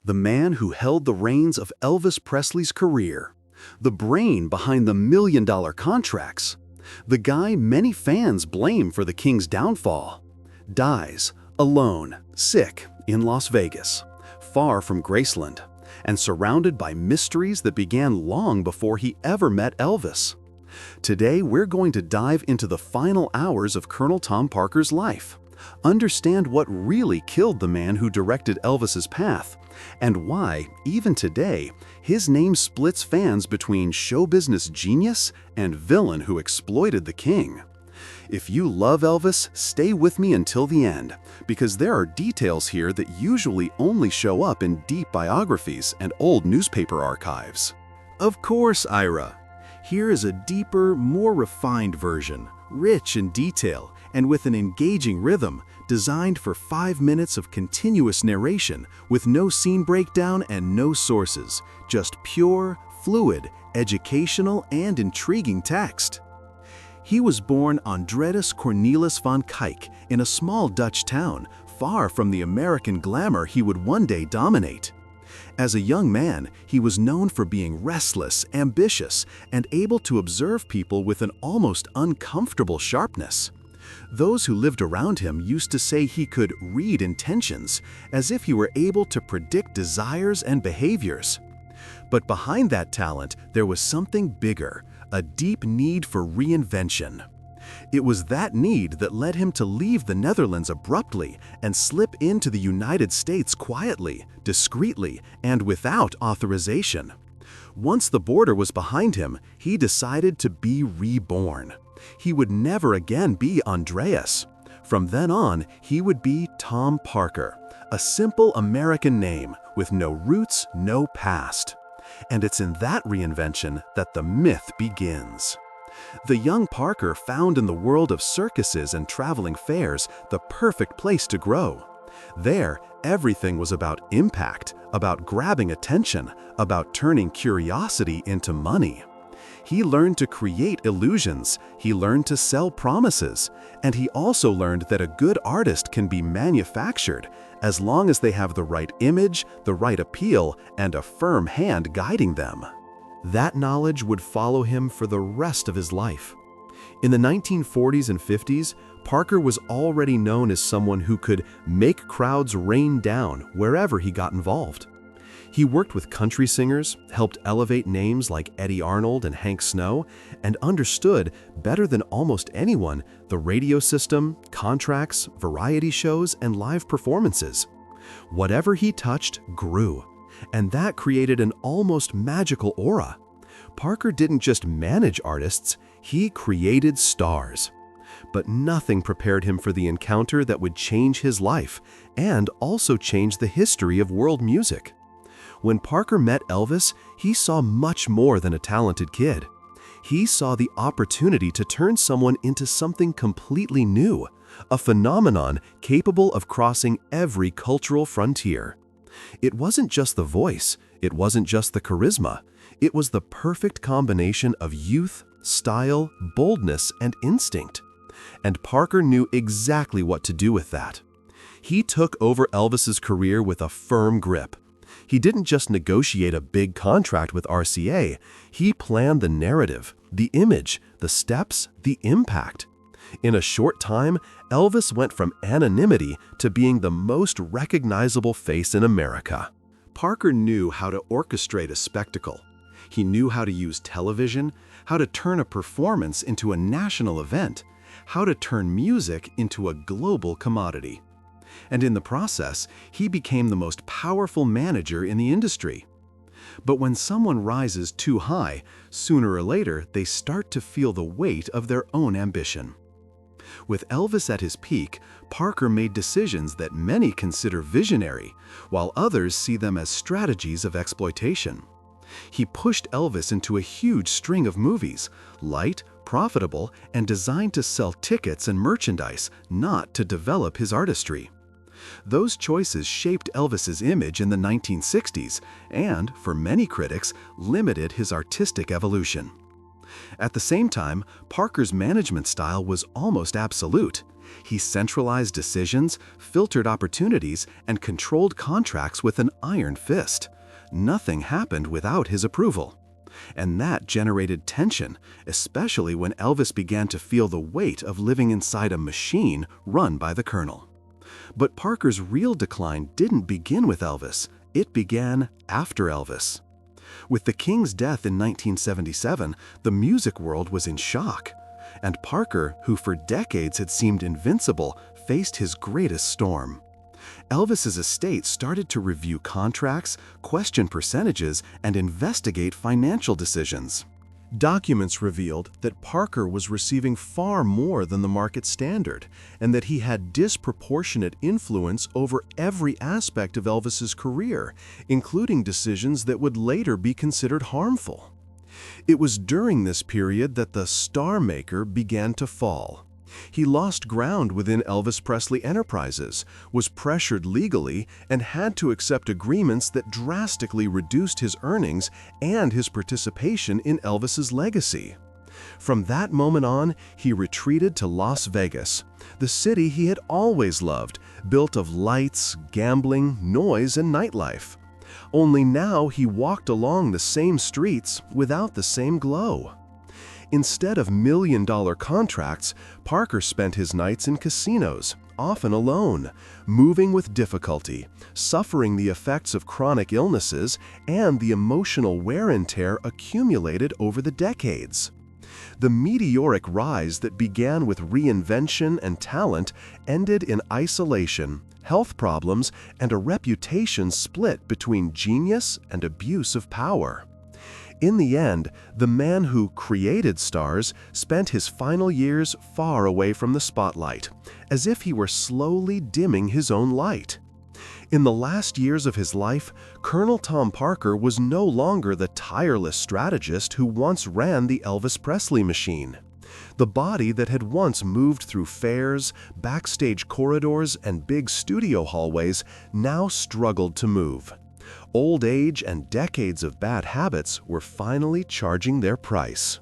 the man who held the reins of Elvis Presley's career, the brain behind the million-dollar contracts, the guy many fans blame for the King's downfall, dies alone, sick, in Las Vegas, far from Graceland, and surrounded by mysteries that began long before he ever met Elvis. Today, we're going to dive into the final hours of Colonel Tom Parker's life, understand what really killed the man who directed Elvis's path, and why, even today, his name splits fans between show business genius and villain who exploited the king. If you love Elvis, stay with me until the end, because there are details here that usually only show up in deep biographies and old newspaper archives. Of course, Ira. Here is a deeper, more refined version, rich in detail and with an engaging rhythm, designed for 5 minutes of continuous narration with no scene breakdown and no sources, just pure, fluid, educational, and intriguing text. He was born Andreas Cornelis van Kuijk in a small Dutch town, far from the American glamour he would one day dominate. As a young man, he was known for being restless, ambitious, and able to observe people with an almost uncomfortable sharpness. Those who lived around him used to say he could read intentions, as if he were able to predict desires and behaviors. But behind that talent, there was something bigger, a deep need for reinvention. It was that need that led him to leave the Netherlands abruptly and slip into the United States quietly, discreetly, and without authorization. Once the border was behind him, he decided to be reborn. He would never again be Andreas. From then on, he would be Tom Parker, a simple American name with no roots, no past. And it's in that reinvention that the myth begins. The young Parker found in the world of circuses and traveling fairs the perfect place to grow. There, everything was about impact, about grabbing attention, about turning curiosity into money. He learned to create illusions, he learned to sell promises, and he also learned that a good artist can be manufactured as long as they have the right image, the right appeal, and a firm hand guiding them. That knowledge would follow him for the rest of his life. In the 1940s and 50s, Parker was already known as someone who could make crowds rain down wherever he got involved. He worked with country singers, helped elevate names like Eddie Arnold and Hank Snow, and understood, better than almost anyone, the radio system, contracts, variety shows, and live performances. Whatever he touched grew, and that created an almost magical aura. Parker didn't just manage artists, he created stars. But nothing prepared him for the encounter that would change his life and also change the history of world music. When Parker met Elvis, he saw much more than a talented kid. He saw the opportunity to turn someone into something completely new, a phenomenon capable of crossing every cultural frontier. It wasn't just the voice, it wasn't just the charisma, it was the perfect combination of youth, style, boldness, and instinct. And Parker knew exactly what to do with that. He took over Elvis's career with a firm grip. He didn't just negotiate a big contract with RCA, he planned the narrative, the image, the steps, the impact. In a short time, Elvis went from anonymity to being the most recognizable face in America. Parker knew how to orchestrate a spectacle. He knew how to use television, how to turn a performance into a national event, how to turn music into a global commodity. And in the process, he became the most powerful manager in the industry. But when someone rises too high, sooner or later they start to feel the weight of their own ambition. With Elvis at his peak, Parker made decisions that many consider visionary, while others see them as strategies of exploitation. He pushed Elvis into a huge string of movies, light, profitable, and designed to sell tickets and merchandise, not to develop his artistry. Those choices shaped Elvis's image in the 1960s and, for many critics, limited his artistic evolution. At the same time, Parker's management style was almost absolute. He centralized decisions, filtered opportunities, and controlled contracts with an iron fist. Nothing happened without his approval. And that generated tension, especially when Elvis began to feel the weight of living inside a machine run by the Colonel. But Parker's real decline didn't begin with Elvis. It began after Elvis. With the King's death in 1977, the music world was in shock. And Parker, who for decades had seemed invincible, faced his greatest storm. Elvis's estate started to review contracts, question percentages, and investigate financial decisions. Documents revealed that Parker was receiving far more than the market standard, and that he had disproportionate influence over every aspect of Elvis's career, including decisions that would later be considered harmful. It was during this period that the Star Maker began to fall. He lost ground within Elvis Presley Enterprises, was pressured legally, and had to accept agreements that drastically reduced his earnings and his participation in Elvis's legacy. From that moment on, he retreated to Las Vegas, the city he had always loved, built of lights, gambling, noise, and nightlife. Only now he walked along the same streets without the same glow. Instead of million-dollar contracts, Parker spent his nights in casinos, often alone, moving with difficulty, suffering the effects of chronic illnesses and the emotional wear and tear accumulated over the decades. The meteoric rise that began with reinvention and talent ended in isolation, health problems, and a reputation split between genius and abuse of power. In the end, the man who created stars spent his final years far away from the spotlight, as if he were slowly dimming his own light. In the last years of his life, Colonel Tom Parker was no longer the tireless strategist who once ran the Elvis Presley machine. The body that had once moved through fairs, backstage corridors, and big studio hallways now struggled to move. Old age and decades of bad habits were finally charging their price.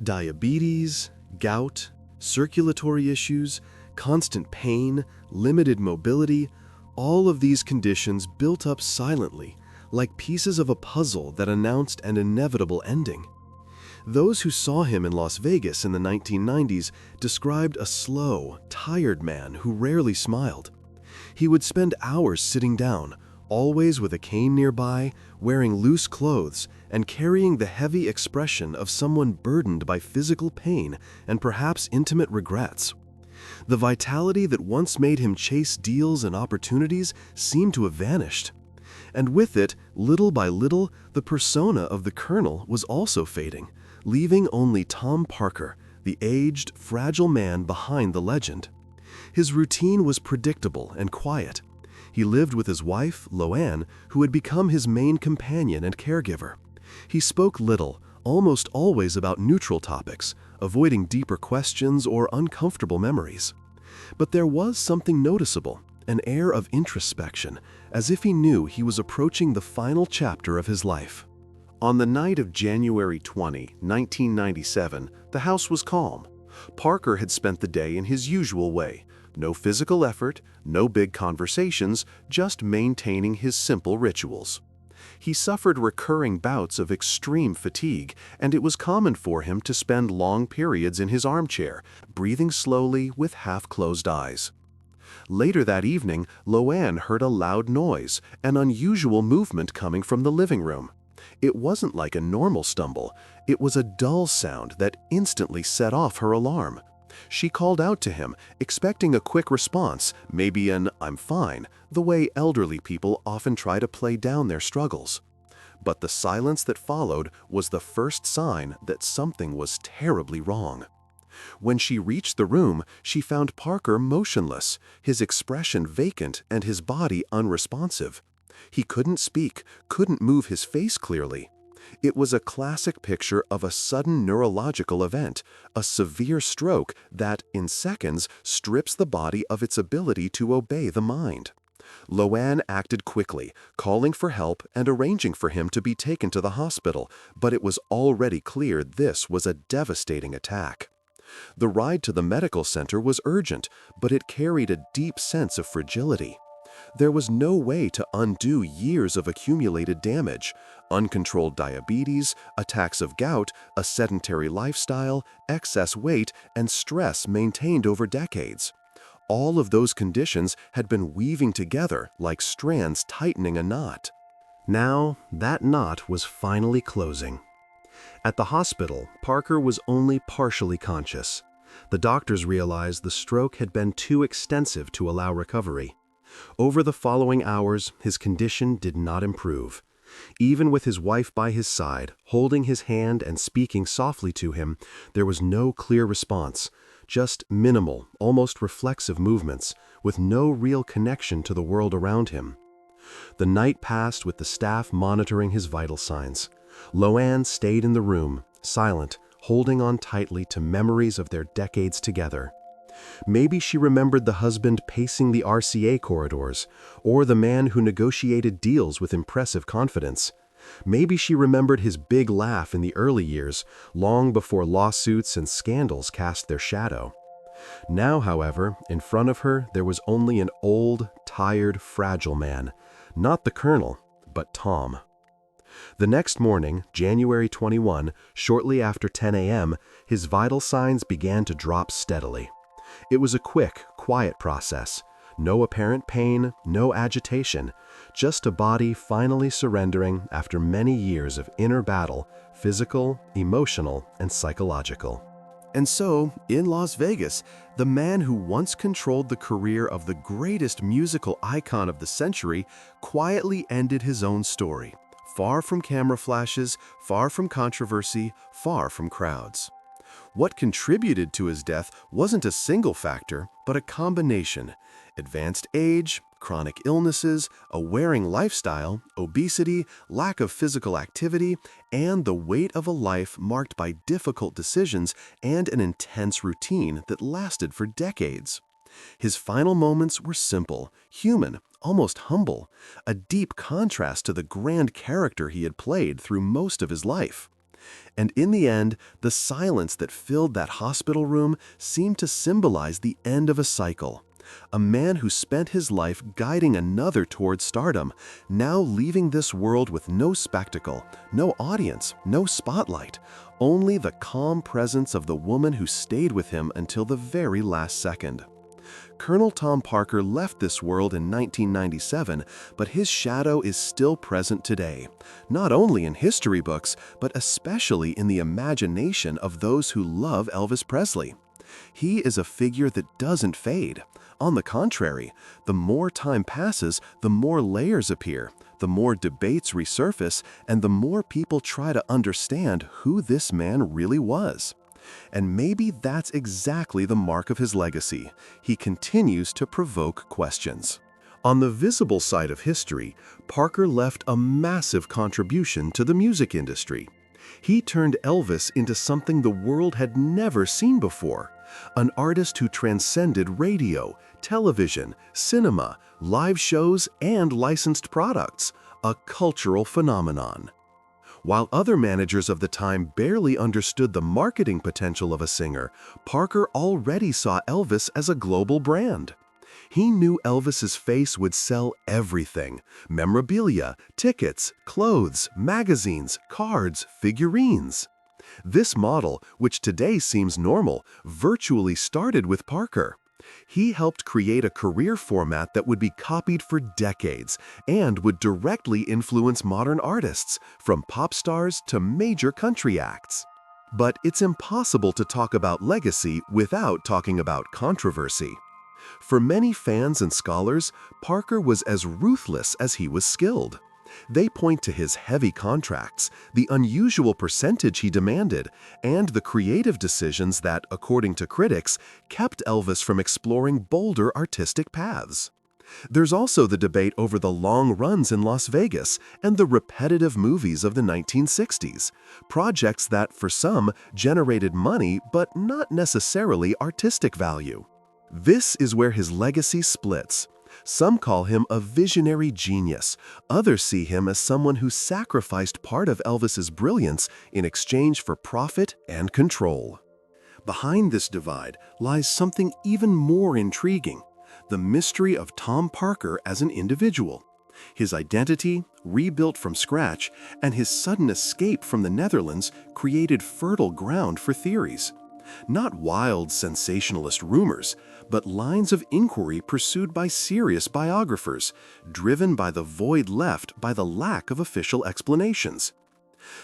Diabetes, gout, circulatory issues, constant pain, limited mobility, all of these conditions built up silently, like pieces of a puzzle that announced an inevitable ending. Those who saw him in Las Vegas in the 1990s described a slow, tired man who rarely smiled. He would spend hours sitting down, always with a cane nearby, wearing loose clothes, and carrying the heavy expression of someone burdened by physical pain and perhaps intimate regrets. The vitality that once made him chase deals and opportunities seemed to have vanished. And with it, little by little, the persona of the Colonel was also fading, leaving only Tom Parker, the aged, fragile man behind the legend. His routine was predictable and quiet. He lived with his wife, Loanne, who had become his main companion and caregiver. He spoke little, almost always about neutral topics, avoiding deeper questions or uncomfortable memories. But there was something noticeable, an air of introspection, as if he knew he was approaching the final chapter of his life. On the night of January 20, 1997, the house was calm. Parker had spent the day in his usual way. No physical effort, no big conversations, just maintaining his simple rituals. He suffered recurring bouts of extreme fatigue, and it was common for him to spend long periods in his armchair, breathing slowly with half-closed eyes. Later that evening, Loanne heard a loud noise, an unusual movement coming from the living room. It wasn't like a normal stumble. It was a dull sound that instantly set off her alarm. She called out to him, expecting a quick response, maybe an "I'm fine," the way elderly people often try to play down their struggles. But the silence that followed was the first sign that something was terribly wrong. When she reached the room, she found Parker motionless, his expression vacant and his body unresponsive. He couldn't speak, couldn't move his face clearly. It was a classic picture of a sudden neurological event, a severe stroke that, in seconds, strips the body of its ability to obey the mind. Loanne acted quickly, calling for help and arranging for him to be taken to the hospital, but it was already clear this was a devastating attack. The ride to the medical center was urgent, but it carried a deep sense of fragility. There was no way to undo years of accumulated damage: uncontrolled diabetes, attacks of gout, a sedentary lifestyle, excess weight, and stress maintained over decades. All of those conditions had been weaving together like strands tightening a knot. Now, that knot was finally closing. At the hospital, Parker was only partially conscious. The doctors realized the stroke had been too extensive to allow recovery. Over the following hours, his condition did not improve. Even with his wife by his side, holding his hand and speaking softly to him, there was no clear response, just minimal, almost reflexive movements, with no real connection to the world around him. The night passed with the staff monitoring his vital signs. Loanne stayed in the room, silent, holding on tightly to memories of their decades together. Maybe she remembered the husband pacing the RCA corridors, or the man who negotiated deals with impressive confidence. Maybe she remembered his big laugh in the early years, long before lawsuits and scandals cast their shadow. Now, however, in front of her there was only an old, tired, fragile man. Not the Colonel, but Tom. The next morning, January 21, shortly after 10 a.m., his vital signs began to drop steadily. It was a quick, quiet process. No apparent pain, no agitation, just a body finally surrendering after many years of inner battle, physical, emotional, and psychological. And so, in Las Vegas, the man who once controlled the career of the greatest musical icon of the century quietly ended his own story. Far from camera flashes, far from controversy, far from crowds. What contributed to his death wasn't a single factor, but a combination: advanced age, chronic illnesses, a wearing lifestyle, obesity, lack of physical activity, and the weight of a life marked by difficult decisions and an intense routine that lasted for decades. His final moments were simple, human, almost humble, a deep contrast to the grand character he had played through most of his life. And in the end, the silence that filled that hospital room seemed to symbolize the end of a cycle. A man who spent his life guiding another toward stardom, now leaving this world with no spectacle, no audience, no spotlight, only the calm presence of the woman who stayed with him until the very last second. Colonel Tom Parker left this world in 1997, but his shadow is still present today, not only in history books, but especially in the imagination of those who love Elvis Presley. He is a figure that doesn't fade. On the contrary, the more time passes, the more layers appear, the more debates resurface, and the more people try to understand who this man really was. And maybe that's exactly the mark of his legacy. He continues to provoke questions. On the visible side of history, Parker left a massive contribution to the music industry. He turned Elvis into something the world had never seen before, an artist who transcended radio, television, cinema, live shows, and licensed products, a cultural phenomenon. While other managers of the time barely understood the marketing potential of a singer, Parker already saw Elvis as a global brand. He knew Elvis's face would sell everything: memorabilia, tickets, clothes, magazines, cards, figurines. This model, which today seems normal, virtually started with Parker. He helped create a career format that would be copied for decades and would directly influence modern artists, from pop stars to major country acts. But it's impossible to talk about legacy without talking about controversy. For many fans and scholars, Parker was as ruthless as he was skilled. They point to his heavy contracts, the unusual percentage he demanded, and the creative decisions that, according to critics, kept Elvis from exploring bolder artistic paths. There's also the debate over the long runs in Las Vegas and the repetitive movies of the 1960s, projects that, for some, generated money but not necessarily artistic value. This is where his legacy splits. Some call him a visionary genius. Others see him as someone who sacrificed part of Elvis's brilliance in exchange for profit and control. Behind this divide lies something even more intriguing: the mystery of Tom Parker as an individual. His identity, rebuilt from scratch, and his sudden escape from the Netherlands created fertile ground for theories. Not wild, sensationalist rumors, but lines of inquiry pursued by serious biographers, driven by the void left by the lack of official explanations.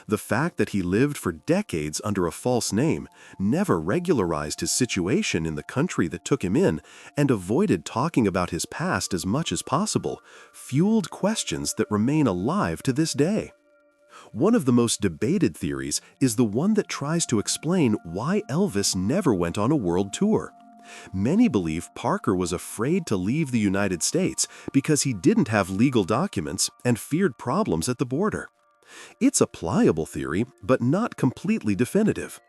The fact that he lived for decades under a false name, never regularized his situation in the country that took him in, and avoided talking about his past as much as possible, fueled questions that remain alive to this day. One of the most debated theories is the one that tries to explain why Elvis never went on a world tour. Many believe Parker was afraid to leave the United States because he didn't have legal documents and feared problems at the border. It's a pliable theory, but not completely definitive.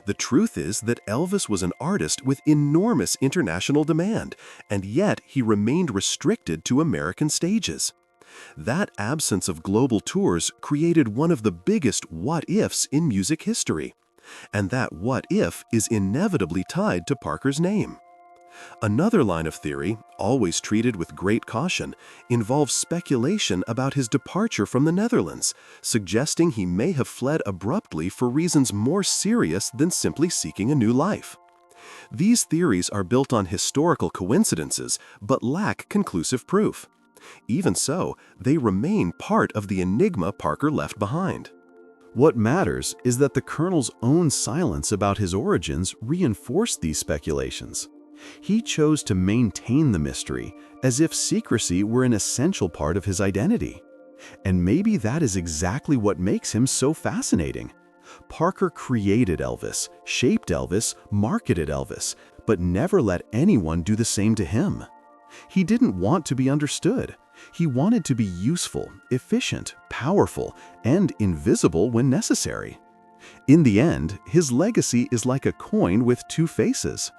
The truth is that Elvis was an artist with enormous international demand, and yet he remained restricted to American stages. That absence of global tours created one of the biggest what-ifs in music history. And that what-if is inevitably tied to Parker's name. Another line of theory, always treated with great caution, involves speculation about his departure from the Netherlands, suggesting he may have fled abruptly for reasons more serious than simply seeking a new life. These theories are built on historical coincidences, but lack conclusive proof. Even so, they remain part of the enigma Parker left behind. What matters is that the Colonel's own silence about his origins reinforced these speculations. He chose to maintain the mystery, as if secrecy were an essential part of his identity. And maybe that is exactly what makes him so fascinating. Parker created Elvis, shaped Elvis, marketed Elvis, but never let anyone do the same to him. He didn't want to be understood. He wanted to be useful, efficient, powerful, and invisible when necessary. In the end, his legacy is like a coin with two faces.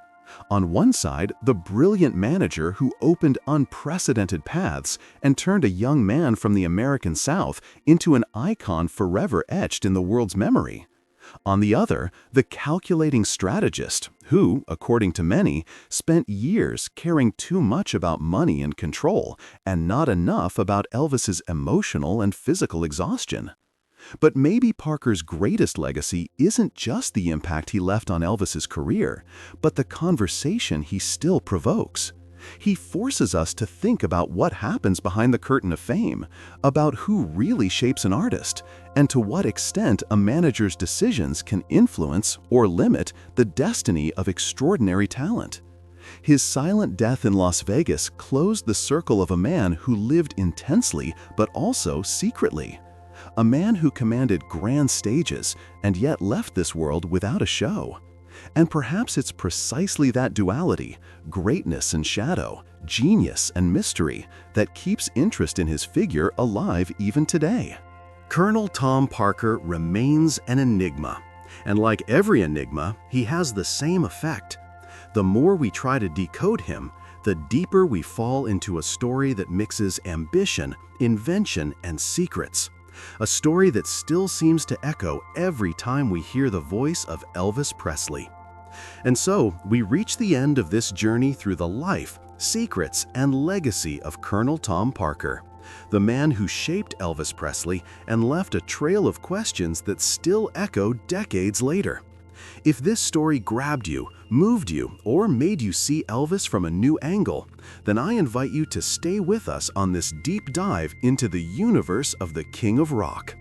On one side, the brilliant manager who opened unprecedented paths and turned a young man from the American South into an icon forever etched in the world's memory. On the other, the calculating strategist who, according to many, spent years caring too much about money and control and not enough about Elvis's emotional and physical exhaustion. But maybe Parker's greatest legacy isn't just the impact he left on Elvis's career, but the conversation he still provokes. He forces us to think about what happens behind the curtain of fame, about who really shapes an artist, and to what extent a manager's decisions can influence or limit the destiny of extraordinary talent. His silent death in Las Vegas closed the circle of a man who lived intensely but also secretly. A man who commanded grand stages and yet left this world without a show. And perhaps it's precisely that duality, greatness and shadow, genius and mystery, that keeps interest in his figure alive even today. Colonel Tom Parker remains an enigma, and like every enigma, he has the same effect. The more we try to decode him, the deeper we fall into a story that mixes ambition, invention, and secrets. A story that still seems to echo every time we hear the voice of Elvis Presley. And so, we reach the end of this journey through the life, secrets, and legacy of Colonel Tom Parker, the man who shaped Elvis Presley and left a trail of questions that still echo decades later. If this story grabbed you, moved you, or made you see Elvis from a new angle, then I invite you to stay with us on this deep dive into the universe of the King of Rock.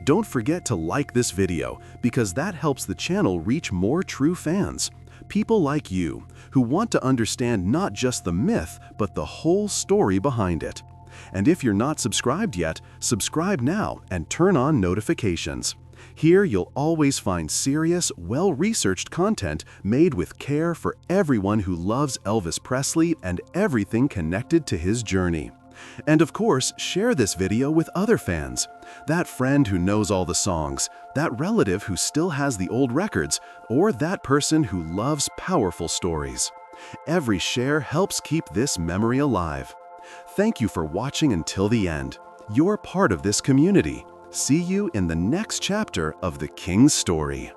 Don't forget to like this video, because that helps the channel reach more true fans, people like you, who want to understand not just the myth, but the whole story behind it. And if you're not subscribed yet, subscribe now and turn on notifications. Here you'll always find serious, well-researched content made with care for everyone who loves Elvis Presley and everything connected to his journey. And of course, share this video with other fans. That friend who knows all the songs, that relative who still has the old records, or that person who loves powerful stories. Every share helps keep this memory alive. Thank you for watching until the end. You're part of this community. See you in the next chapter of the King's story.